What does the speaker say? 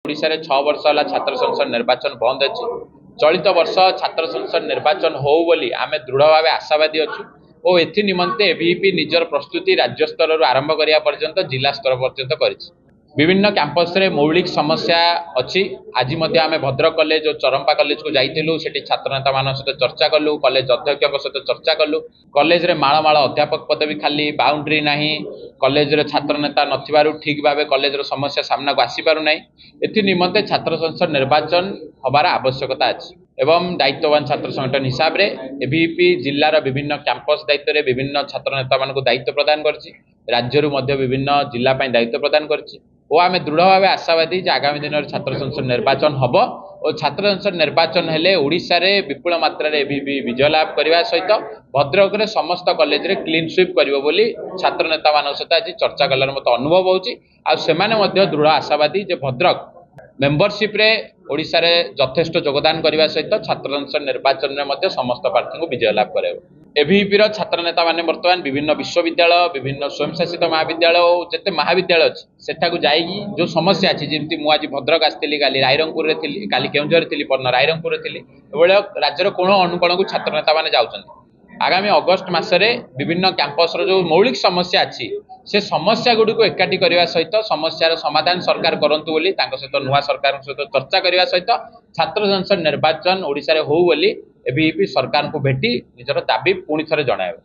ओडिशा रे 6 वर्ष होला छात्र संसद निर्वाचन बंद अछि। चलित वर्ष छात्र संसद निर्वाचन हो बोली आमे दृढ़ भाव आशावादी अच्छु और एथि निमंते एबीवीपी निजर प्रस्तुति राज्य स्तर आरंभ करिया पर्यंत जिला स्तर पर्यंत करिछि। विभिन्न कैंपस रे मौलिक समस्या अच्छी। आज आम भद्रक कॉलेज और चरंपा कॉलेज को जाइलु से छात्र नेता मान सहित चर्चा कलु, कॉलेज अध्यक्ष सहित चर्चा कलु। कॉलेज रे माल माल अध्यापक पदवी खाली, बाउंड्री नाही, कॉलेज रे छात्र नेता नथिबारु ठीक भाव कॉलेज रो समस्या सामना को आसी पारु नाही। एथि निमंते छात्र संसद निर्वाचन हबार आवश्यकता अछि एवं दायित्ववान छात्र संगठन हिसाब रे एबीवीपी जिल्लार विभिन्न कैंपस दायित्व रे विभिन्न छात्र नेता मान को दायित्व प्रदान करछि। राज्य मध्य विभिन्न जिला पई दायित्व प्रदान करछि और आम दृढ़ भाव आशावादी आगामी दिन में छात्र संसद निर्वाचन हम और छात्र संसद निर्वाचन हेले ओडिशा रे विपुल मात्रा रे विजय लाभ करने सहित भद्रक रे समस्त कॉलेज रे क्लीन स्वीप करिवो बोली छात्र नेता मान सहित आज चर्चा कलार मत अनुभव होछि। आ सेमाने मध्य दृढ़ आशावादी जे भद्रक मेंबरशिप रे ओडिशा रे यथेष्ट योगदान करने सहित छात्र संसद निर्वाचन में मध्य समस्त प्रार्थी को विजय लाभ कराइबो। एबीवीपी रो छात्र नेता माने वर्तमान विभिन्न विश्वविद्यालय, विभिन्न स्वयंशासित महाविद्यालय और जिते महाविद्यालय अच्छी सेठाकू जाइकी जो समस्या अच्छी जमी मुझे आज भद्रक आसती, काली रायरंगपुर रे थी, काली केउंझर थी, पन्न रायरंगपुर रे थी, राज्यर कोण अनुकोण को छात्र नेता माने जाउछन्ति। आगामी अगस्ट मासरे विभिन्न कैंपस रो जो मौलिक समस्या अच्छी से समस्या गुडी को एकाठी करने सहित समस्यार समाधान सरकार करंतु बोली तांको सहित नुआ सरकार सहित चर्चा करने सहित छात्र संसद निर्वाचन ओडिशा रे हो बोली एबीवीपी सरकार को भेटी निजर दाबी पुणी थरे जणाइबो।